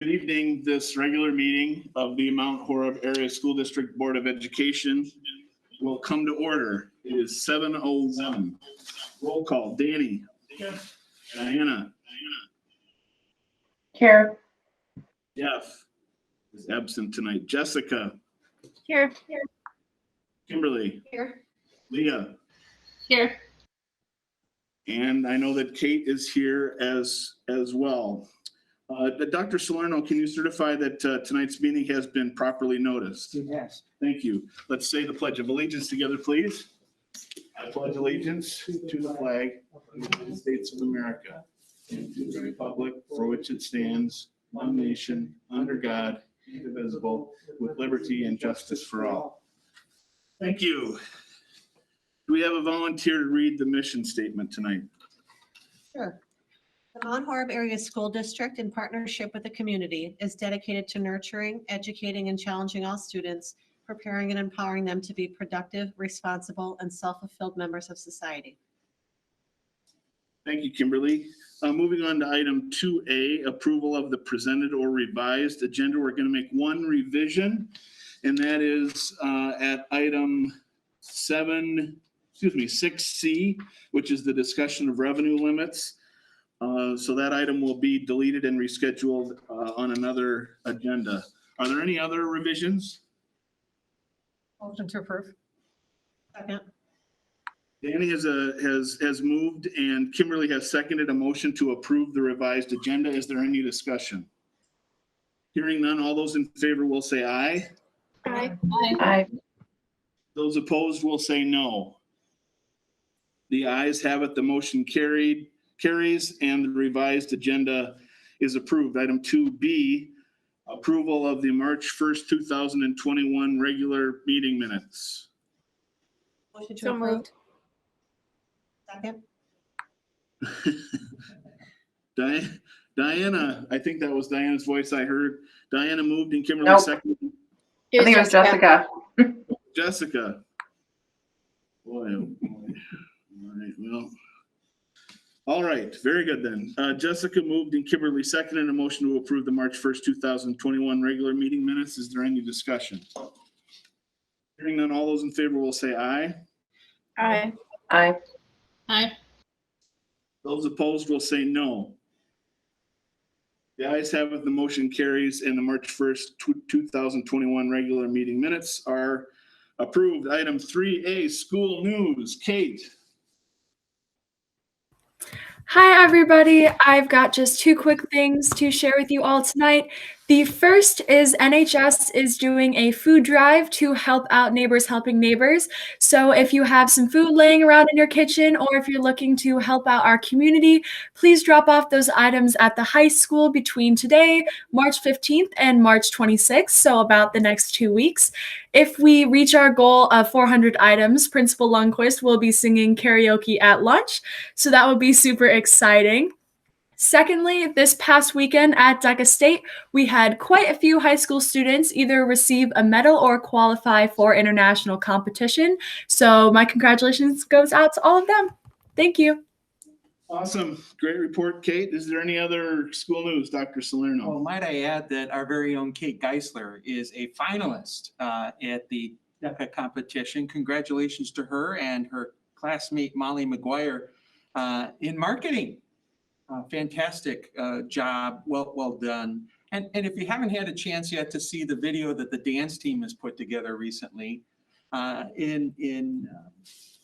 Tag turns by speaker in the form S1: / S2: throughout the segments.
S1: Good evening. This regular meeting of the Mount Horeb Area School District Board of Education will come to order. It is 7:01. Roll call. Danny. Yes. Diana.
S2: Here.
S1: Jeff is absent tonight. Jessica.
S2: Here.
S1: Kimberly.
S2: Here.
S1: Leah.
S2: Here.
S1: And I know that Kate is here as well. Dr. Salerno, can you certify that tonight's meeting has been properly noticed?
S3: Yes.
S1: Thank you. Let's say the Pledge of Allegiance together, please. I pledge allegiance to the flag of the United States of America and to the republic for which it stands, one nation, under God, indivisible, with liberty and justice for all. Thank you. Do we have a volunteer to read the mission statement tonight?
S4: Sure. The Mount Horeb Area School District, in partnership with the community, is dedicated to nurturing, educating, and challenging all students, preparing and empowering them to be productive, responsible, and self-fulfilled members of society.
S1: Thank you, Kimberly. Moving on to item 2A, approval of the presented or revised agenda. We're going to make one revision, and that is at item 6C, which is the discussion of revenue limits. So that item will be deleted and rescheduled on another agenda. Are there any other revisions?
S4: Motion to approve. Second.
S1: Danny has moved and Kimberly has seconded a motion to approve the revised agenda. Is there any discussion? Hearing none, all those in favor will say aye.
S2: Aye. Aye.
S1: Those opposed will say no. The ayes have it. The motion carries and the revised agenda is approved. Item 2B, approval of the March 1st, 2021 regular meeting minutes.
S4: Motion to
S2: So
S4: approve.
S2: moved.
S4: Second.
S1: Diana, I think that was Diana's voice I heard. Diana moved and Kimberly
S2: Nope.
S1: seconded.
S2: I think it was Jessica.
S1: Jessica. Boy, oh boy. All right, well. All right, very good then. Jessica moved and Kimberly seconded a motion to approve the March 1st, 2021 regular meeting minutes. Is there any discussion? Hearing none, all those in favor will say aye.
S2: Aye. Aye.
S4: Aye.
S1: Those opposed will say no. The ayes have it, the motion carries, and the March 1st, 2021 regular meeting minutes are approved. Item 3A, school news. Kate.
S5: Hi, everybody. I've got just two quick things to share with you all tonight. The first is NHS is doing a food drive to help out neighbors helping neighbors. So if you have some food laying around in your kitchen, or if you're looking to help out our community, please drop off those items at the high school between today, March 15th, and March 26th, so about the next 2 weeks. If we reach our goal of 400 items, Principal Lundquist will be singing karaoke at lunch, so that would be super exciting. Secondly, this past weekend at Decca State, we had quite a few high school students either receive a medal or qualify for international competition. So my congratulations goes out to all of them. Thank you.
S1: Awesome. Great report, Kate. Is there any other school news, Dr. Salerno?
S3: Well, might I add that our very own Kate Geisler is a finalist at the DECA competition. Congratulations to her and her classmate Molly McGuire in marketing. Fantastic job. Well done. And if you haven't had a chance yet to see the video that the dance team has put together recently, in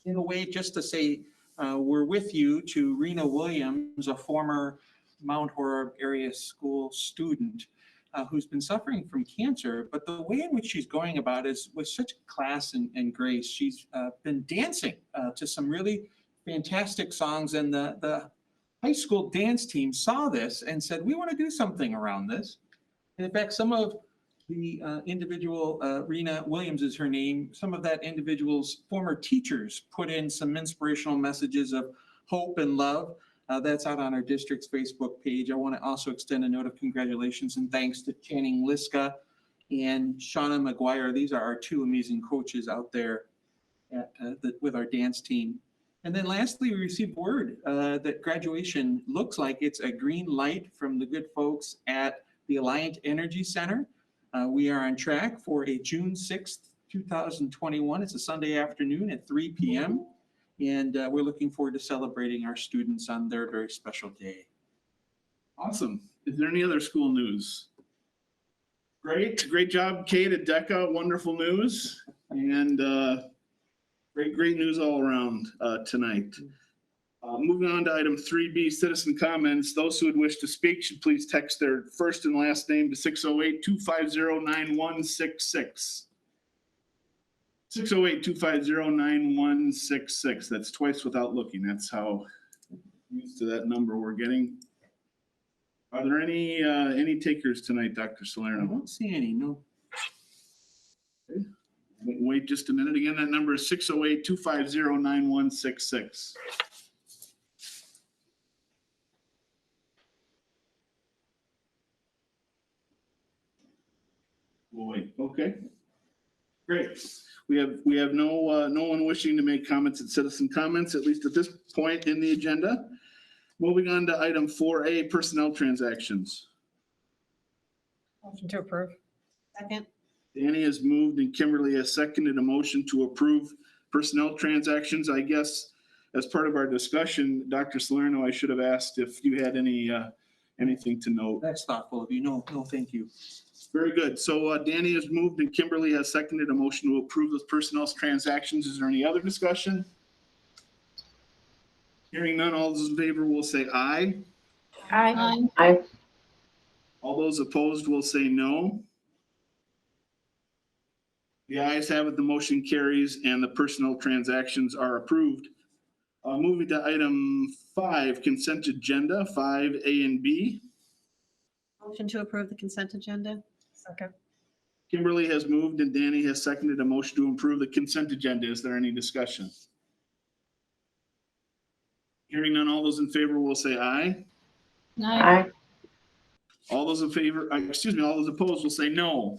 S3: a way, just to say we're with you, to Rena Williams, a former Mount Horeb area school student who's been suffering from cancer, but the way in which she's going about is with such class and grace. She's been dancing to some really fantastic songs, and the high school dance team saw this and said, we want to do something around this. And in fact, some of the individual, Rena Williams is her name, some of that individual's former teachers put in some inspirational messages of hope and love. That's out on our district's Facebook page. I want to also extend a note of congratulations and thanks to Channing Liska and Shauna McGuire. These are our two amazing coaches out there with our dance team. And then lastly, we received word that graduation looks like it's a green light from the good folks at the Alliant Energy Center. We are on track for a June 6th, 2021. It's a Sunday afternoon at 3 p.m. And we're looking forward to celebrating our students on their very special day.
S1: Awesome. Is there any other school news? Great job, Kate at DECA. Wonderful news. And great news all around tonight. Moving on to item 3B, citizen comments. Those who would wish to speak should please text their first and last name to 608-250-9166. 608-250-9166. That's twice without looking. That's how used to that number we're getting. Are there any takers tonight, Dr.
S3: I
S1: Salerno?
S3: don't see any, no.
S1: Wait just a minute. Again, that number is 608-250-9166. We'll wait. Okay. Great. We have no one wishing to make comments at citizen comments, at least at this point in the agenda. Moving on to item 4A, personnel transactions.
S2: Motion to approve.
S4: Second.
S1: Danny has moved and Kimberly has seconded a motion to approve personnel transactions. I guess as part of our discussion, Dr. Salerno, I should have asked if you had anything to note.
S3: That's thoughtful of you. No, thank you.
S1: Very good. So Danny has moved and Kimberly has seconded a motion to approve those personnel transactions. Is there any other discussion? Hearing none, all those in favor will say aye.
S2: Aye.
S5: Aye.
S1: All those opposed will say no. The ayes have it, the motion carries, and the personnel transactions are approved. Moving to item 5, consent agenda, 5A and B.
S4: Motion to approve the consent agenda.
S2: Second.
S1: Kimberly has moved and Danny has seconded a motion to approve the consent agenda. Is there any discussion? Hearing none, all those in favor will say aye.
S2: Aye.
S1: All those in favor, all those opposed will say no.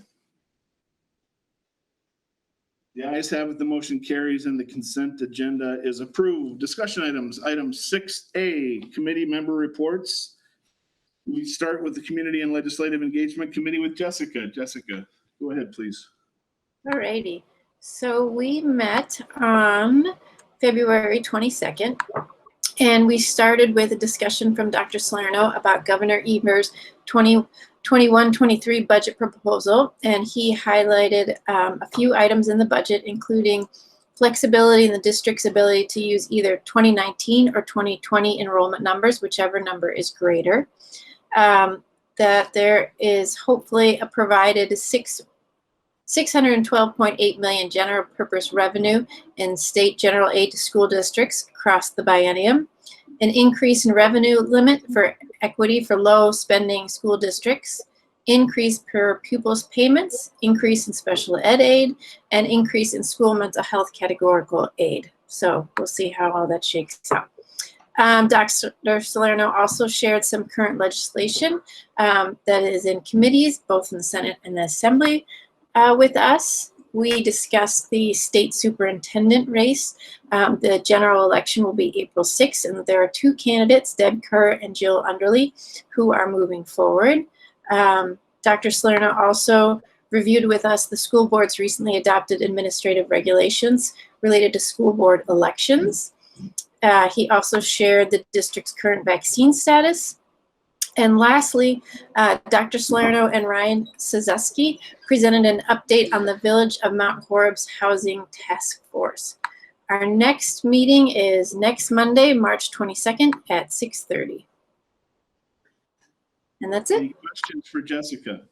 S1: The ayes have it, the motion carries, and the consent agenda is approved. Discussion items, item 6A, committee member reports. We start with the Community and Legislative Engagement Committee with Jessica. Jessica, go ahead, please.
S6: Alrighty, so we met on February 22nd, and we started with a discussion from Dr. Salerno about Governor Evers' 2021-23 budget proposal, and he highlighted a few items in the budget, including flexibility in the district's ability to use either 2019 or 2020 enrollment numbers, whichever number is greater. That there is hopefully a provided $612.8 million general purpose revenue in state general aid to school districts across the biennium, an increase in revenue limit for equity for low spending school districts, increase per pupils payments, increase in special ed aid, and increase in school mental health categorical aid. So we'll see how all that shakes out. Dr. Salerno also shared some current legislation that is in committees, both in the Senate and the Assembly with us. We discussed the state superintendent race. The general election will be April 6th, and there are 2 candidates, Deb Kerr and Jill Underly, who are moving forward. Dr. Salerno also reviewed with us the school board's recently adopted administrative regulations related to school board elections. He also shared the district's current vaccine status. And lastly, Dr. Salerno and Ryan Sazusky presented an update on the Village of Mount Horeb's Housing Task Force. Our next meeting is next Monday, March 22nd at 6:30. And that's it.
S1: Any questions for Jessica?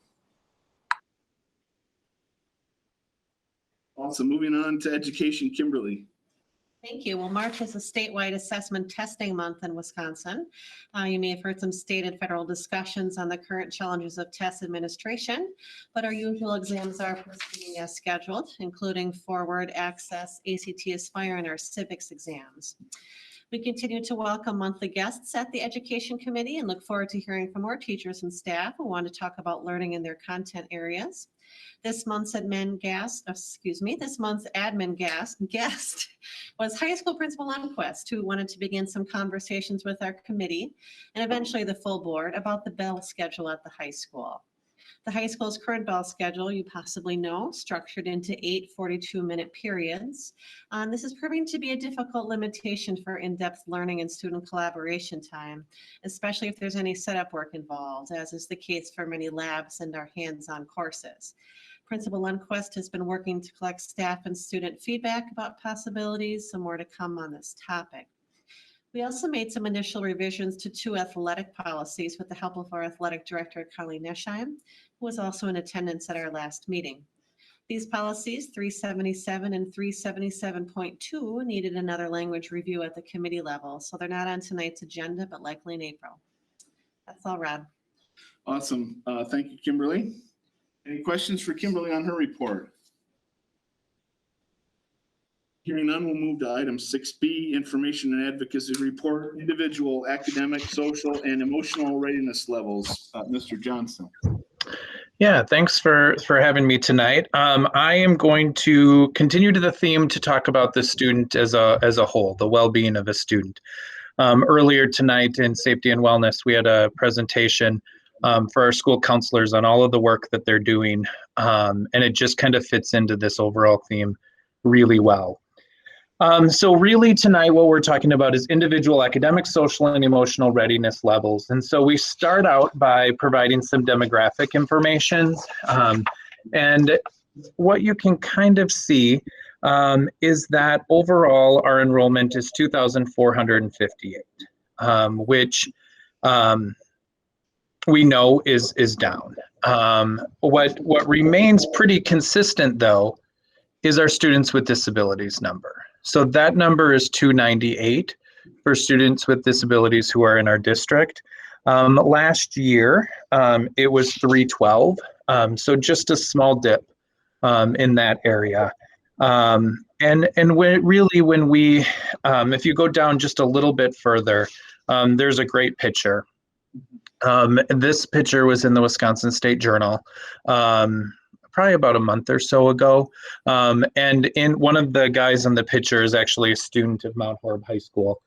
S1: Awesome. Moving on to education, Kimberly.
S4: Thank you. Well, March is a statewide assessment testing month in Wisconsin. You may have heard some state and federal discussions on the current challenges of test administration, but our usual exams are proceeding as scheduled, including Forward, Access, ACT Aspire, and our civics exams. We continue to welcome monthly guests at the Education Committee and look forward to hearing from more teachers and staff who want to talk about learning in their content areas. This month's admin guest was high school principal Lundquist, who wanted to begin some conversations with our committee and eventually the full board about the bell schedule at the high school. The high school's current bell schedule, you possibly know, structured into 8 42-minute periods. This is proving to be a difficult limitation for in-depth learning and student collaboration time, especially if there's any setup work involved, as is the case for many labs and our hands-on courses. Principal Lundquist has been working to collect staff and student feedback about possibilities, so more to come on this topic. We also made some initial revisions to 2 athletic policies with the help of our athletic director, Colleen Neschheim, who was also in attendance at our last meeting. These policies, 377 and 377.2, needed another language review at the committee level, so they're not on tonight's agenda, but likely in April. That's all, Rob.
S1: Awesome. Thank you, Kimberly. Any questions for Kimberly on her report? Hearing none, we'll move to item 6B, Information and Advocacy Report, Individual Academic, Social, and Emotional Readiness Levels. Mr. Johnson.
S7: Yeah, thanks for having me tonight. I am going to continue to the theme to talk about the student as a whole, the well-being of a student. Earlier tonight in Safety and Wellness, we had a presentation for our school counselors on all of the work that they're doing, and it just kind of fits into this overall theme really well. So really tonight what we're talking about is individual academic, social, and emotional readiness levels. And so we start out by providing some demographic information. And what you can kind of see is that overall our enrollment is 2,458, which we know is down. What remains pretty consistent though is our students with disabilities number. So that number is 298 for students with disabilities who are in our district. Last year, it was 312, so just a small dip in that area. And when we, if you go down just a little bit further, there's a great picture. This picture was in the Wisconsin State Journal. Probably about a month or so ago. And in one of the guys in the picture is actually a student of Mount Horeb High School.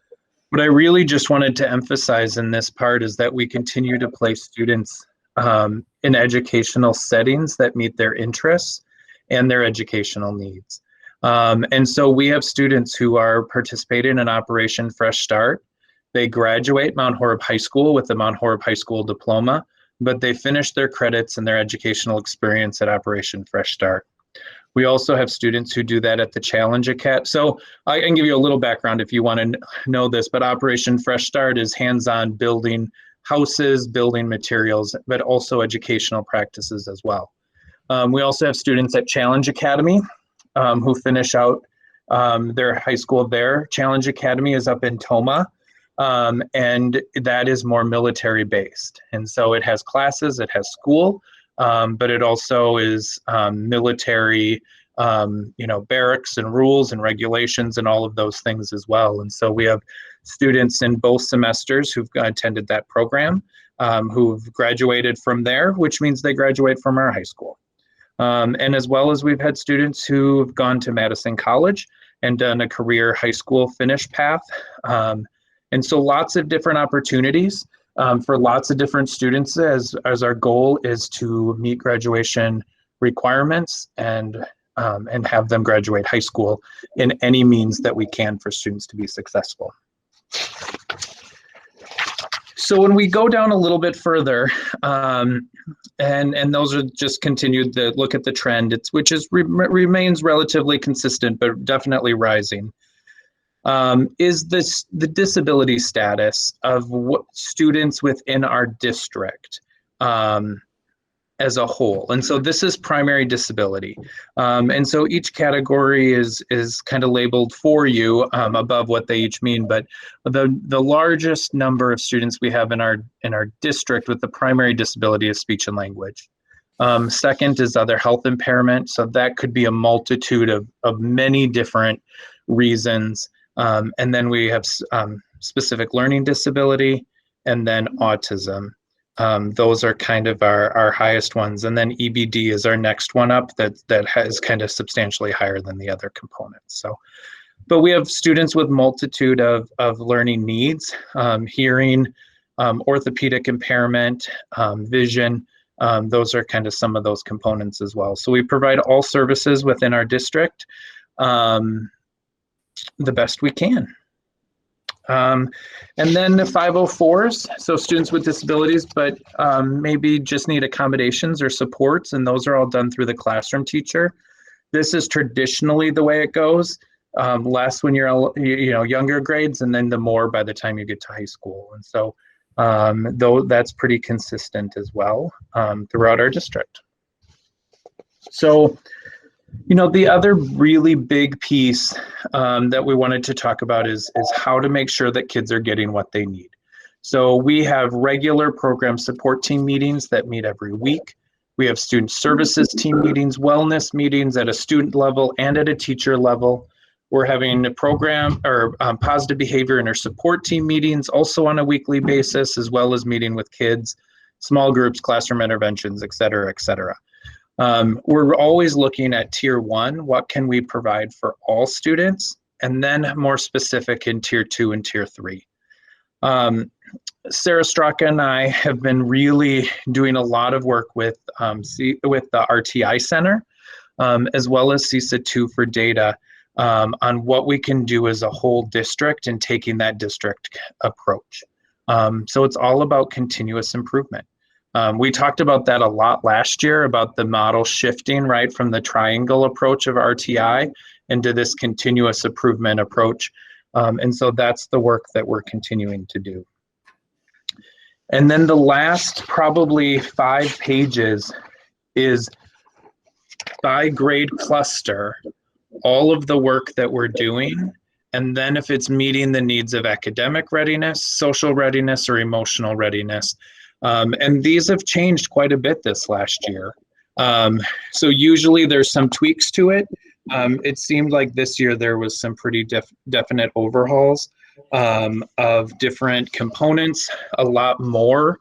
S7: What I really just wanted to emphasize in this part is that we continue to place students in educational settings that meet their interests and their educational needs. And so we have students who are participating in Operation Fresh Start. They graduate Mount Horeb High School with the Mount Horeb High School diploma, but they finish their credits and their educational experience at Operation Fresh Start. We also have students who do that at the Challenge Academy. So I can give you a little background if you want to know this, but Operation Fresh Start is hands-on building houses, building materials, but also educational practices as well. We also have students at Challenge Academy who finish out their high school there. Challenge Academy is up in Toma. And that is more military based. And so it has classes, it has school, but it also is military, barracks and rules and regulations and all of those things as well. And so we have students in both semesters who've attended that program, who've graduated from there, which means they graduate from our high school. And as well as we've had students who've gone to Madison College and done a career high school finish path. And so lots of different opportunities for lots of different students as our goal is to meet graduation requirements and have them graduate high school in any means that we can for students to be successful. So when we go down a little bit further, and those are just continued to look at the trend, which remains relatively consistent, but definitely rising. Is the disability status of what students within our district as a whole. And so this is primary disability. And so each category is kind of labeled for you above what they each mean. But the largest number of students we have in our district with the primary disability is speech and language. Second is other health impairment. So that could be a multitude of many different reasons. And then we have specific learning disability, and then autism. Those are kind of our highest ones. And then EBD is our next one up that has kind of substantially higher than the other components. So, but we have students with multitude of learning needs, hearing, orthopedic impairment, vision. Those are kind of some of those components as well. So we provide all services within our district the best we can. And then the 504s, so students with disabilities, but maybe just need accommodations or supports, and those are all done through the classroom teacher. This is traditionally the way it goes, less when you're younger grades, and then the more by the time you get to high school. And so though that's pretty consistent as well throughout our district. So, the other really big piece that we wanted to talk about is how to make sure that kids are getting what they need. So we have regular program support team meetings that meet every week. We have student services team meetings, wellness meetings at a student level and at a teacher level. We're having a program or positive behavior in our support team meetings also on a weekly basis, as well as meeting with kids, small groups, classroom interventions, et cetera, et cetera. We're always looking at tier 1, what can we provide for all students, and then more specific in tier 2 and tier 3. Sarah Straka and I have been really doing a lot of work with the RTI Center, as well as CISA 2 for data on what we can do as a whole district and taking that district approach. So it's all about continuous improvement. We talked about that a lot last year, about the model shifting right from the triangle approach of RTI into this continuous improvement approach. And so that's the work that we're continuing to do. And then the last probably 5 pages is by grade cluster, all of the work that we're doing. And then if it's meeting the needs of academic readiness, social readiness, or emotional readiness. And these have changed quite a bit this last year. So usually there's some tweaks to it. It seemed like this year there was some pretty definite overhauls of different components, a lot more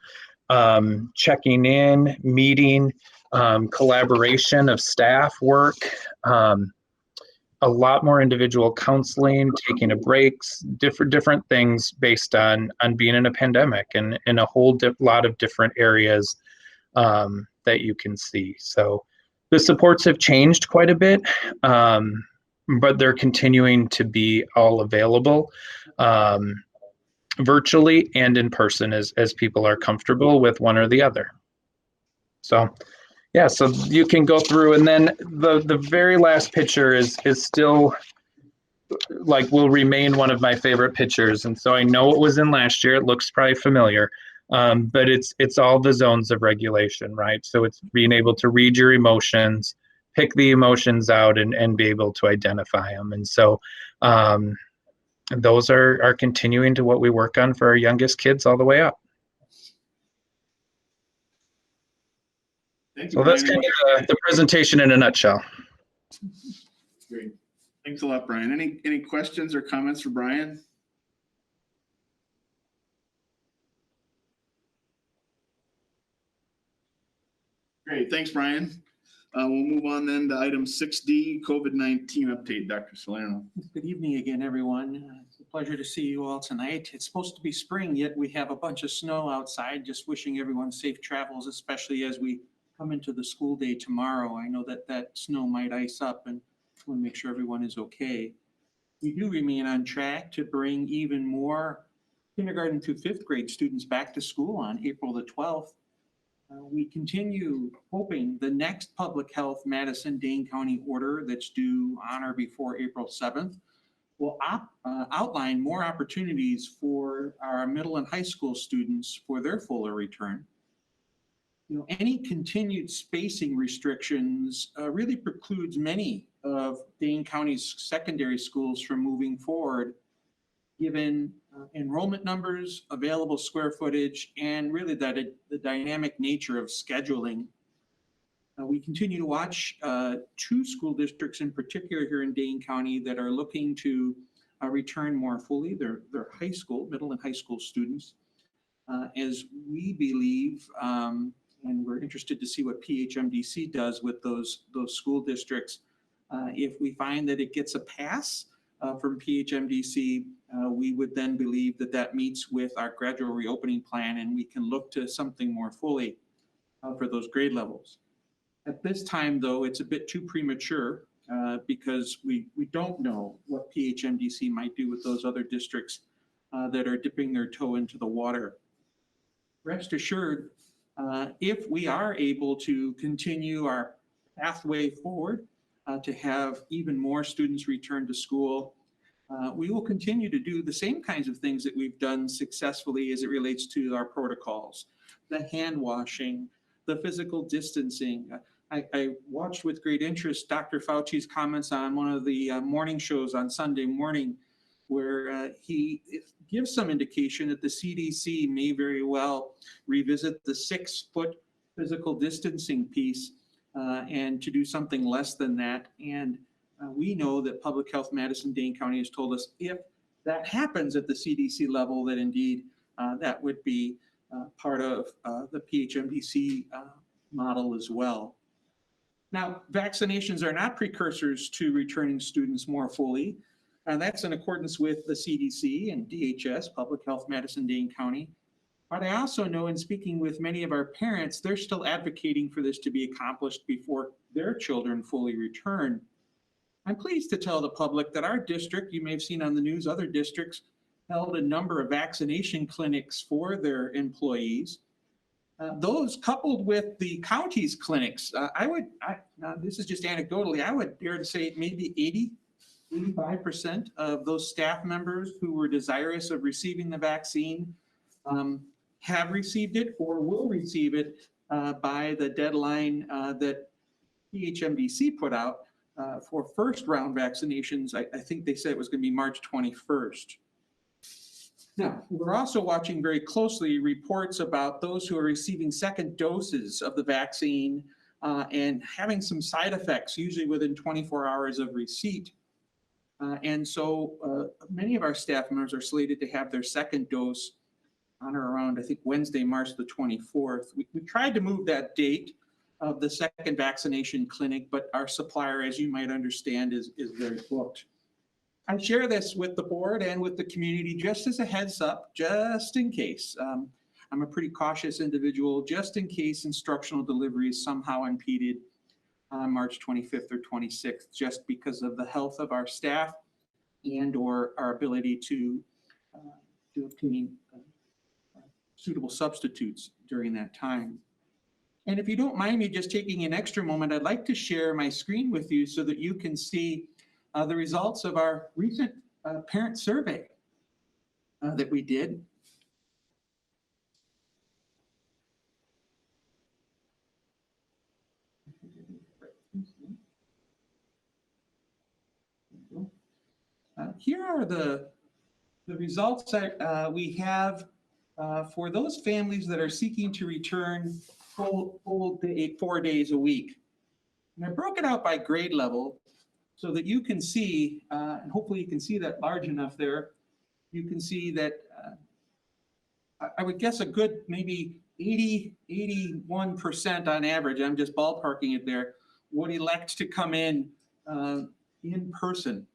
S7: checking in, meeting, collaboration of staff work, a lot more individual counseling, taking a breaks, different things based on being in a pandemic and in a whole lot of different areas that you can see. So the supports have changed quite a bit, but they're continuing to be all available virtually and in person as people are comfortable with one or the other. So yeah, so you can go through, and then the very last picture is still will remain one of my favorite pictures. And so I know it was in last year, it looks probably familiar, but it's all the zones of regulation, right? So it's being able to read your emotions, pick the emotions out and be able to identify them. And so those are continuing to what we work on for our youngest kids all the way up. So that's kind of the presentation in a nutshell.
S1: Great. Thanks a lot, Brian. Any questions or comments for Brian? Great. Thanks, Brian. We'll move on then to item 6D, COVID-19 update. Dr. Salerno.
S3: Good evening again, everyone. It's a pleasure to see you all tonight. It's supposed to be spring, yet we have a bunch of snow outside. Just wishing everyone safe travels, especially as we come into the school day tomorrow. I know that snow might ice up, and want to make sure everyone is okay. We do remain on track to bring even more kindergarten through 5th grade students back to school on April the 12th. We continue hoping the next public health Madison-Dane County order that's due on or before April 7th will outline more opportunities for our middle and high school students for their fuller return. Any continued spacing restrictions really precludes many of Dane County's secondary schools from moving forward, given enrollment numbers, available square footage, and really the dynamic nature of scheduling. We continue to watch 2 school districts in particular here in Dane County that are looking to return more fully. They're high school, middle and high school students. As we believe, and we're interested to see what PHMDC does with those school districts. If we find that it gets a pass from PHMDC, we would then believe that that meets with our gradual reopening plan, and we can look to something more fully for those grade levels. At this time, though, it's a bit too premature because we don't know what PHMDC might do with those other districts that are dipping their toe into the water. Rest assured, if we are able to continue our pathway forward to have even more students return to school, we will continue to do the same kinds of things that we've done successfully as it relates to our protocols, the hand washing, the physical distancing. I watched with great interest Dr. Fauci's comments on one of the morning shows on Sunday morning, where he gives some indication that the CDC may very well revisit the 6-foot physical distancing piece and to do something less than that. And we know that Public Health Madison-Dane County has told us if that happens at the CDC level, that indeed that would be part of the PHMDC model as well. Now, vaccinations are not precursors to returning students more fully. That's in accordance with the CDC and DHS, Public Health Madison-Dane County. But I also know in speaking with many of our parents, they're still advocating for this to be accomplished before their children fully return. I'm pleased to tell the public that our district, you may have seen on the news, other districts held a number of vaccination clinics for their employees. Those coupled with the county's clinics, this is just anecdotally, I would dare to say maybe 85% of those staff members who were desirous of receiving the vaccine have received it or will receive it by the deadline that PHMDC put out for first round vaccinations. I think they said it was going to be March 21st. Now, we're also watching very closely reports about those who are receiving second doses of the vaccine and having some side effects, usually within 24 hours of receipt. And so many of our staff members are slated to have their second dose on or around, I think, Wednesday, March the 24th. We tried to move that date of the second vaccination clinic, but our supplier, as you might understand, is very booked. I share this with the board and with the community just as a heads up, just in case. I'm a pretty cautious individual, just in case instructional delivery is somehow impeded on March 25th or 26th, just because of the health of our staff and or our ability to obtain suitable substitutes during that time. And if you don't mind me just taking an extra moment, I'd like to share my screen with you so that you can see the results of our recent parent survey that we did. Here are the results that we have for those families that are seeking to return full day, 4 days a week. And I broke it out by grade level so that you can see, and hopefully you can see that large enough there, you can see that I would guess a good maybe 81% on average, I'm just ballparking it there, would elect to come in person.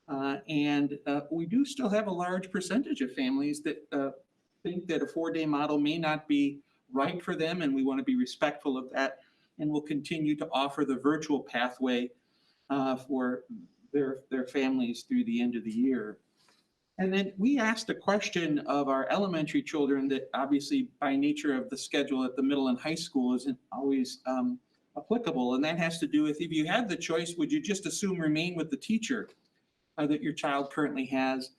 S3: And we do still have a large percentage of families that think that a 4-day model may not be right for them, and we want to be respectful of that, and we'll continue to offer the virtual pathway for their families through the end of the year. And then we asked a question of our elementary children that obviously by nature of the schedule at the middle and high school isn't always applicable, and that has to do with, if you had the choice, would you just assume remain with the teacher that your child currently has?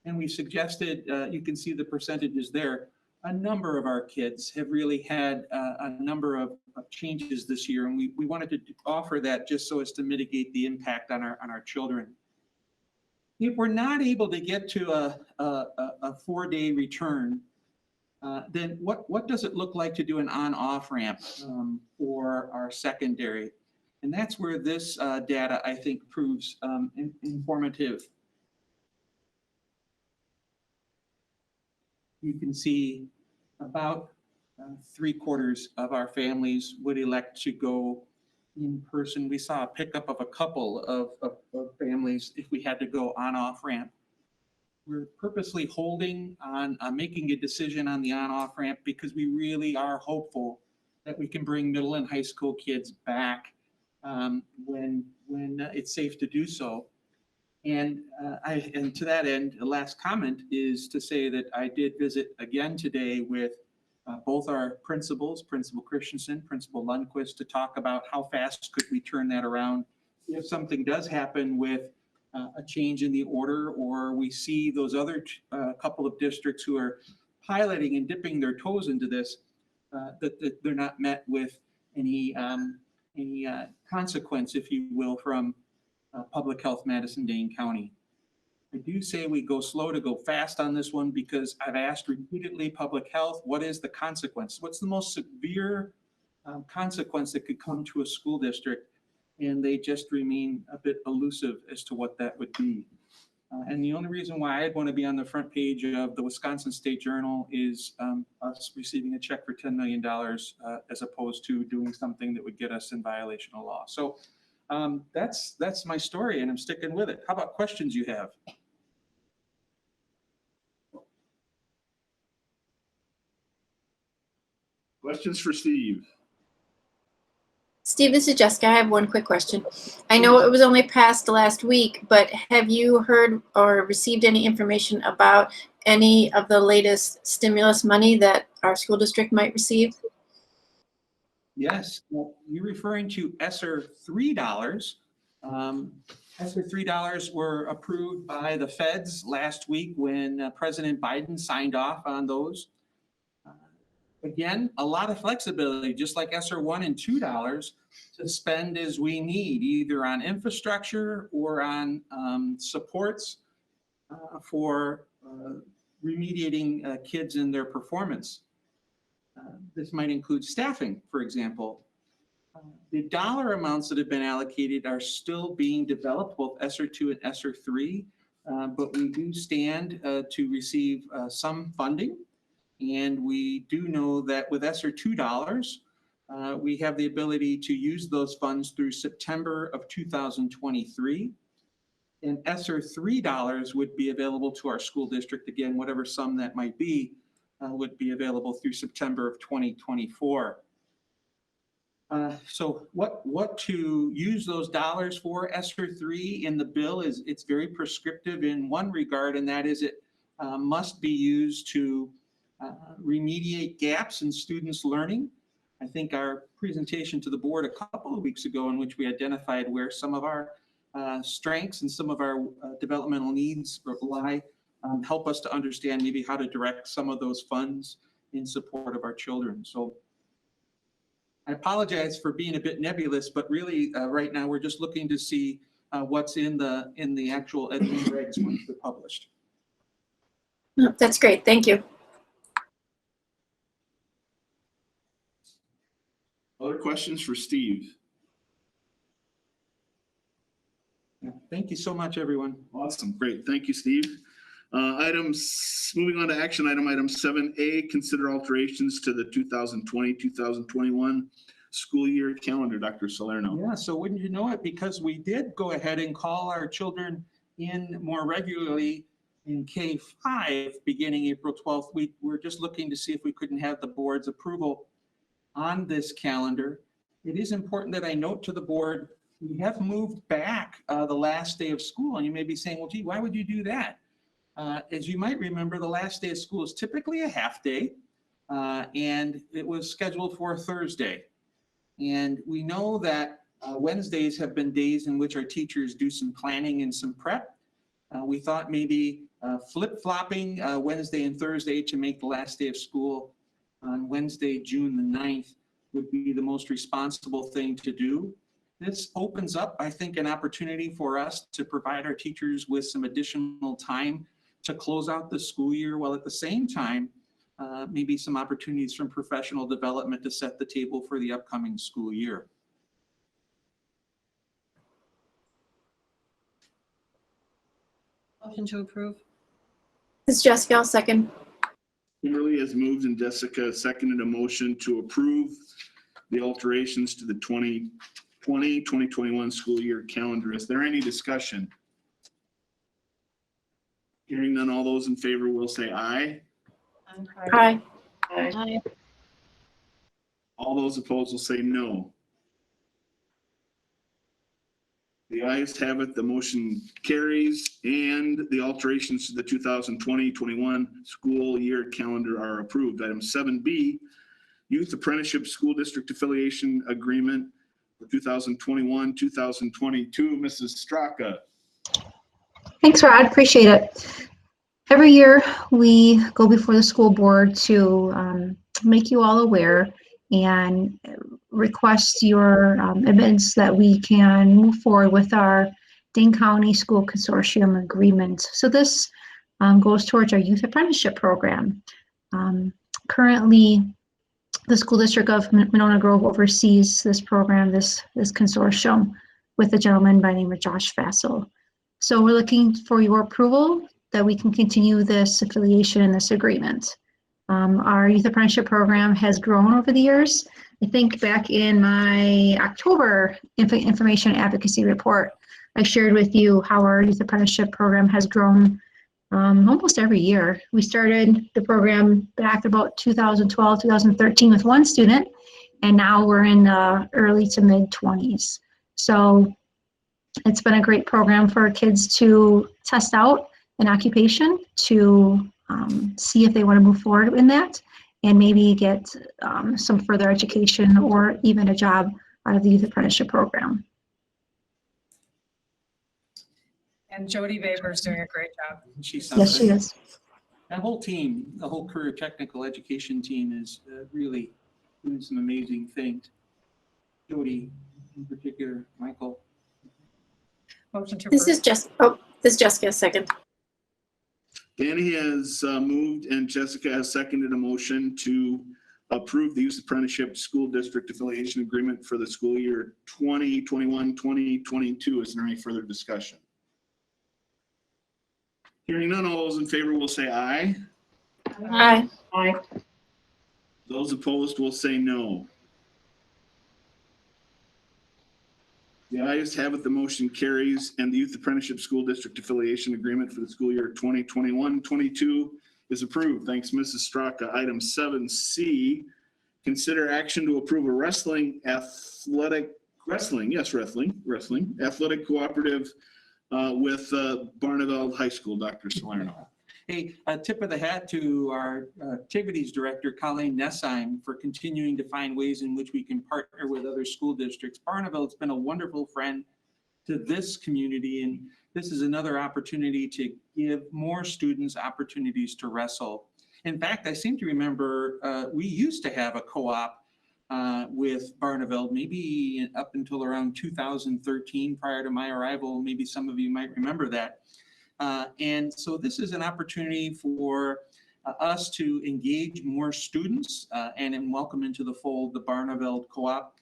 S3: And we suggested, you can see the percentages there, a number of our kids have really had a number of changes this year, and we wanted to offer that just so as to mitigate the impact on our children. If we're not able to get to a 4-day return, then what does it look like to do an on-off ramp for our secondary? And that's where this data, I think, proves informative. you can see about 3/4 of our families would elect to go in person. We saw a pickup of a couple of families if we had to go on-off ramp. We're purposely holding on making a decision on the on-off ramp because we really are hopeful that we can bring middle and high school kids back when it's safe to do so. And and to that end, the last comment is to say that I did visit again today with both our principals, Principal Christensen, Principal Lundquist, to talk about how fast could we turn that around if something does happen with a change in the order, or we see those other couple of districts who are piloting and dipping their toes into this, that they're not met with any consequence, if you will, from Public Health Madison-Dane County. I do say we go slow to go fast on this one because I've asked repeatedly Public Health, what is the consequence? What's the most severe consequence that could come to a school district? And they just remain a bit elusive as to what that would be. And the only reason why I'd want to be on the front page of the Wisconsin State Journal is us receiving a check for $10 million as opposed to doing something that would get us in violation of law. So that's my story, and I'm sticking with it. How about questions you have?
S1: Questions for Steve?
S6: Steve, this is Jessica. I have one quick question. I know it was only passed last week, but have you heard or received any information about any of the latest stimulus money that our school district might receive?
S3: Yes, well, you're referring to ESSER $3. ESSER $3 were approved by the feds last week when President Biden signed off on those. Again, a lot of flexibility, just like ESSER $1 and $2 to spend as we need, either on infrastructure or on supports for remediating kids in their performance. This might include staffing, for example. The dollar amounts that have been allocated are still being developed, both ESSER 2 and ESSER 3, but we do stand to receive some funding. And we do know that with ESSER $2, we have the ability to use those funds through September of 2023. And ESSER $3 would be available to our school district, again, whatever sum that might be, would be available through September of 2024. So what to use those dollars for? ESSER 3 in the bill is it's very prescriptive in one regard, and that is it must be used to remediate gaps in students' learning. I think our presentation to the board a couple of weeks ago, in which we identified where some of our strengths and some of our developmental needs lie, help us to understand maybe how to direct some of those funds in support of our children. So I apologize for being a bit nebulous, but really right now we're just looking to see what's in the actual admin regs once they're published.
S6: No, that's great. Thank you.
S1: Other questions for Steve?
S3: Yeah, thank you so much, everyone.
S1: Awesome, great. Thank you, Steve. Moving on to action item 7A, consider alterations to the 2020-2021 school year calendar, Dr. Salerno.
S3: Yeah, so wouldn't you know it, because we did go ahead and call our children in more regularly in K-5 beginning April 12th. We're just looking to see if we couldn't have the board's approval on this calendar. It is important that I note to the board, we have moved back the last day of school. And you may be saying, well, gee, why would you do that? As you might remember, the last day of school is typically a half day, and it was scheduled for Thursday. And we know that Wednesdays have been days in which our teachers do some planning and some prep. We thought maybe flip-flopping Wednesday and Thursday to make the last day of school on Wednesday, June the 9th would be the most responsible thing to do. This opens up, I think, an opportunity for us to provide our teachers with some additional time to close out the school year, while at the same time, maybe some opportunities from professional development to set the table for the upcoming school year.
S4: Motion to approve.
S6: This is Jessica. I'll second.
S1: Kimberly has moved and Jessica has seconded a motion to approve the alterations to the 2020-2021 school year calendar. Is there any discussion? Hearing none, all those in favor will say aye.
S6: Aye.
S2: Aye.
S1: All those opposed will say no. The ayes have it, the motion carries, and the alterations to the 2020-21 school year calendar are approved. Item 7B, Youth Apprenticeship School District Affiliation Agreement for 2021-2022. Mrs. Straka.
S8: Thanks, Rod. Appreciate it. Every year, we go before the school board to make you all aware and request your admittance that we can move forward with our Dane County School Consortium Agreement. So this goes towards our youth apprenticeship program. Currently, the school district of Monona Grove oversees this program, this consortium, with a gentleman by the name of Josh Fassel. So we're looking for your approval that we can continue this affiliation and this agreement. Our youth apprenticeship program has grown over the years. I think back in my October information advocacy report, I shared with you how our youth apprenticeship program has grown almost every year. We started the program back about 2012, 2013 with one student, and now we're in the early to mid 20s. So it's been a great program for kids to test out an occupation, to see if they want to move forward in that, and maybe get some further education or even a job out of the youth apprenticeship program.
S2: And Jody Baber's doing a great job.
S3: She's
S8: Yes, she is.
S3: That whole team, the whole career technical education team is really doing some amazing things. Jody in particular, Michael.
S2: Motion to
S6: This
S2: approve.
S6: is Jessica, second.
S1: Danny has moved and Jessica has seconded a motion to approve the youth apprenticeship school district affiliation agreement for the school year 2021-2022. Is there any further discussion? Hearing none, all those in favor will say aye.
S6: Aye.
S1: Those opposed will say no. The ayes have it, the motion carries, and the Youth Apprenticeship School District Affiliation Agreement for the school year 2021-22 is approved. Thanks, Mrs. Straka. Item 7C, consider action to approve a wrestling athletic cooperative with Barneveld High School. Dr. Salerno.
S3: Hey, a tip of the hat to our activities director, Colleen Nessheim, for continuing to find ways in which we can partner with other school districts. Barneveld's been a wonderful friend to this community, and this is another opportunity to give more students opportunities to wrestle. In fact, I seem to remember we used to have a co-op with Barneveld, maybe up until around 2013, prior to my arrival. Maybe some of you might remember that. And so this is an opportunity for us to engage more students and welcome into the fold the Barneveld Co-op.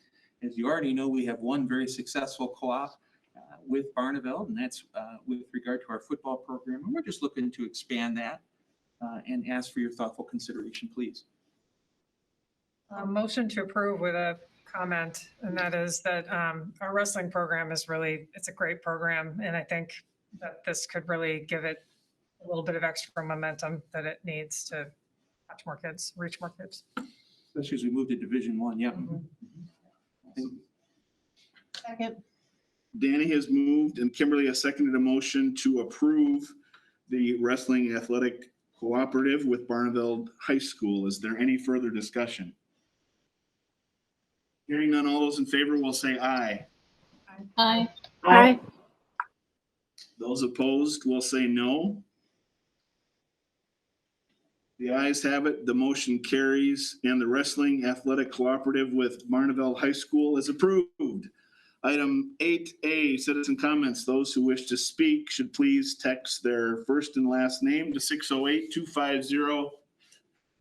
S3: As you already know, we have one very successful co-op with Barneveld, and that's with regard to our football program. And we're just looking to expand that and ask for your thoughtful consideration, please.
S2: Motion to approve with a comment, and that is that our wrestling program is really, it's a great program, and I think that this could really give it a little bit of extra momentum that it needs to touch more kids, reach more kids.
S3: Especially as we move to Division I, yeah.
S4: Second.
S1: Danny has moved and Kimberly has seconded a motion to approve the wrestling athletic cooperative with Barneveld High School. Is there any further discussion? Hearing none, all those in favor will say aye.
S2: Aye.
S6: Aye.
S1: Those opposed will say no. The ayes have it, the motion carries, and the wrestling athletic cooperative with Barneveld High School is approved. Item 8A, citizen comments. Those who wish to speak should please text their first and last name to 608-250-9166,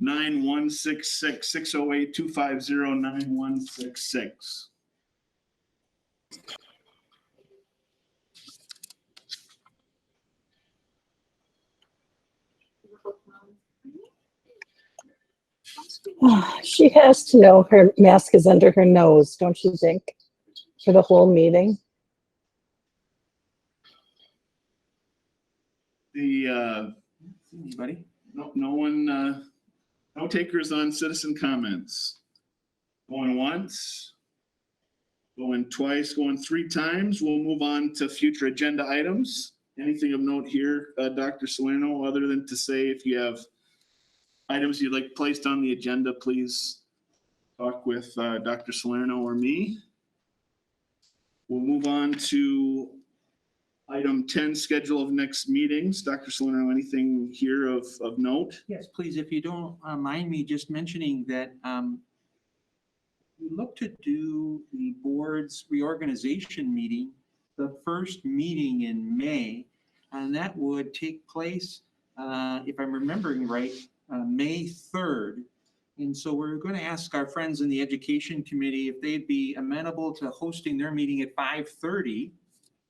S1: 608-250-9166.
S9: She has to know her mask is under her nose, don't you think? For the whole meeting.
S3: Anybody?
S1: No one, no takers on citizen comments. Going once, going twice, going three times. We'll move on to future agenda items. Anything of note here, Dr. Salerno, other than to say if you have items you'd like placed on the agenda, please talk with Dr. Salerno or me. We'll move on to item 10, schedule of next meetings. Dr. Salerno, anything here of note?
S3: Yes, please, if you don't mind me just mentioning that we look to do the board's reorganization meeting, the first meeting in May, and that would take place, if I'm remembering right, May 3rd. And so we're going to ask our friends in the Education Committee if they'd be amenable to hosting their meeting at 5:30.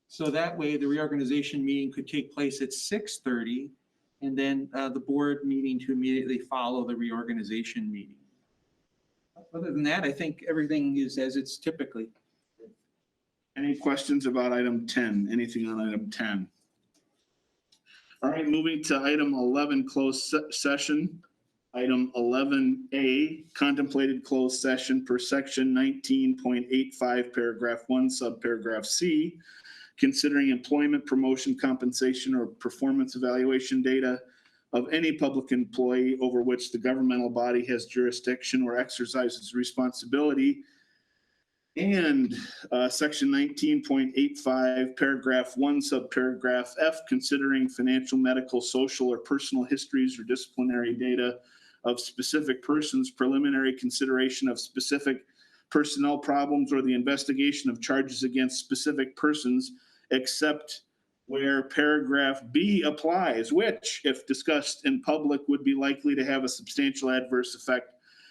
S3: So that way the reorganization meeting could take place at 6:30, and then the board meeting to immediately follow the reorganization meeting. Other than that, I think everything is as it's typically.
S1: Any questions about item 10? Anything on item 10? All right, moving to item 11, closed session. Item 11A, contemplated closed session per section 19.85, paragraph 1, subparagraph C, considering employment, promotion, compensation, or performance evaluation data of any public employee over which the governmental body has jurisdiction or exercises responsibility. And section 19.85, paragraph 1, subparagraph F, considering financial, medical, social, or personal histories or disciplinary data of specific persons, preliminary consideration of specific personnel problems, or the investigation of charges against specific persons, except where paragraph B applies, which, if discussed in public, would be likely to have a substantial adverse effect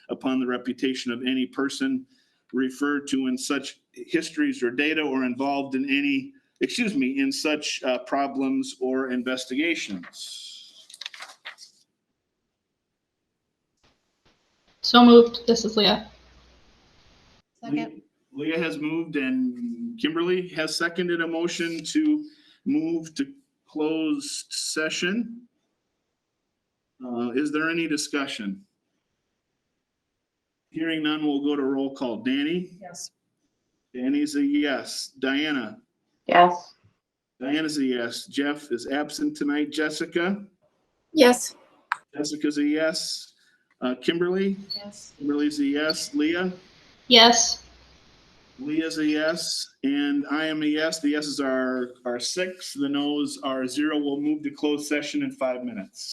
S1: upon the reputation of any person referred to in such histories or data, or involved in any, in such problems or investigations.
S10: So moved. This is Leah.
S4: Second.
S1: Leah has moved and Kimberly has seconded a motion to move to closed session. Is there any discussion? Hearing none, we'll go to roll call. Danny?
S2: Yes.
S1: Danny's a yes. Diana?
S10: Yes.
S1: Diana's a yes. Jeff is absent tonight. Jessica?
S6: Yes.
S1: Jessica's a yes. Kimberly?
S4: Yes.
S1: Kimberly's a yes. Leah?
S10: Yes.
S1: Leah's a yes, and I am a yes. The yeses are 6, the noes are 0. We'll move to closed session in 5 minutes.